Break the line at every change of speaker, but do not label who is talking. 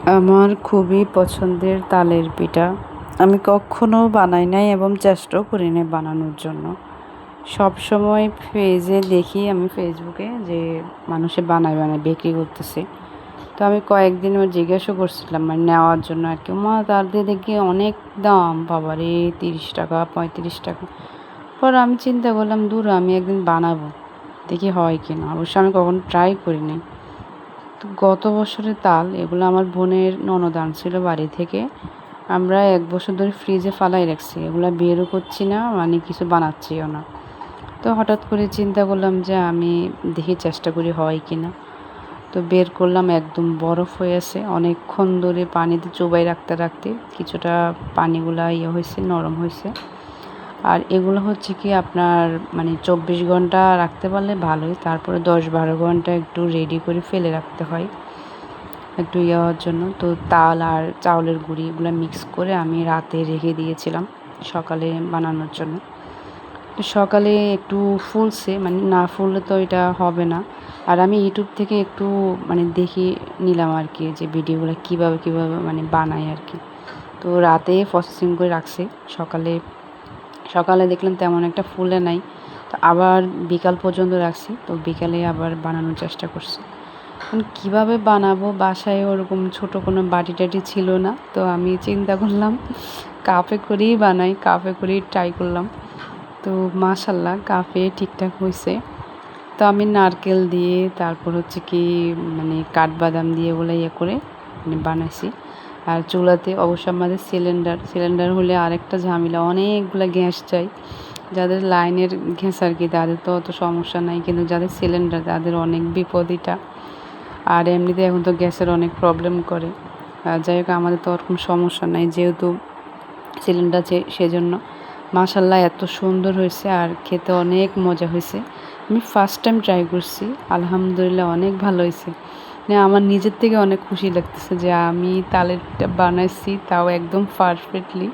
আমার খুবই পছন্দের তালের পিঠা। আমি কক্ষনো বানাই নাই এবং চেষ্টাও করি নাই বানানোর জন্য। সবসময় পেজে দেখি আমি ফেসবুকে যে মানুষে বানায় বিক্রি করতেছে। তো আমি কয়েকদিন জিজ্ঞাসা করছিলাম মানে নেওয়ার জন্য আর কি। তাদের দেখি অনেক দাম, বাবারে 30 টাকা 35 টাকা। পর আমি চিন্তা করলাম দূর আমি একদিন বানাবো, দেখি হয় কিনা। অবশ্য আমি কখনো ট্রাই করি নাই। তো গত বছরের তাল এগুলো আমার বোনের ননদ আনছিল বাড়ি থেকে। আমরা 1 বছর ধরে ফ্রিজে ফালাই রাখছি, এগুলো বেরও করছি না, মানে কিছু বানাচ্ছিও না। তো হঠাৎ করে চিন্তা করলাম যে আমি দেখি চেষ্টা করি হয় কি না। তো বের করলাম, একদম বরফ হয়ে আছে। অনেকক্ষণ ধরে পানিতে চোবাই রাখতে রাখতে কিছুটা পানিগুলা হয়েছে, নরম হয়েছে। আর এগুলো হচ্ছে কি আপনার মানে 24 ঘন্টা রাখতে পারলে ভালোই, তারপরে 10-12 ঘন্টা একটু রেডি করে ফেলে রাখতে হয় একটু হওয়ার জন্য। তো তাল আর চাউলের গুঁড়ি এগুলো মিক্স করে আমি রাতে রেখে দিয়েছিলাম সকালে বানানোর জন্য। তো সকালে একটু ফুলছে, মানে না ফুললে তো এটা হবে না। আর আমি ইউটিউব থেকে একটু মানে দেখে নিলাম আর কি, যে ভিডিওগুলো কীভাবে মানে বানায় আর কি। তো রাতে প্রসেসিং করে রাখছি। সকালে সকালে দেখলাম তেমন একটা ফুলে নাই, তো আবার বিকাল পর্যন্ত রাখছি। তো বিকালে আবার বানানোর চেষ্টা করছি। এখন কীভাবে বানাবো, বাসায় ওরকম ছোটো কোনো বাটি টাটি ছিল না। তো আমি চিন্তা করলাম কাপে করেই বানাই, কাপে করেই ট্রাই করলাম। তো মাশাল্লাহ কাপে ঠিকঠাক হয়েছে। তো আমি নারকেল দিয়ে তারপর হচ্ছে কি মানে কাঠবাদাম দিয়ে ওগুলো করে মানে বানাইছি। আর চুলাতে অবশ্য আমাদের সিলিন্ডার হলে আরেকটা ঝামেলা, অনেকগুলো গ্যাস চাই। যাদের লাইনের গ্যাস আর কি তাদের তো অত সমস্যা নাই, কিন্তু যাদের সিলিন্ডার তাদের অনেক বিপদ এটা। আর এমনিতে এখন তো গ্যাসের অনেক প্রবলেম করে। যাই হোক আমাদের তো ওরকম সমস্যা নাই যেহেতু সিলিন্ডার সেজন্য। মাশাল্লাহ এত সুন্দর হয়েছে আর খেতে অনেক মজা হয়েছে। আমি ফার্স্ট টাইম ট্রাই করছি, আলহামদুলিল্লাহ অনেক ভালো হয়েছে। মানে আমার নিজের থেকে অনেক খুশি লাগতেছে যে আমি তালেরটা বানাইছি, তাও একদম পারফেক্টলি।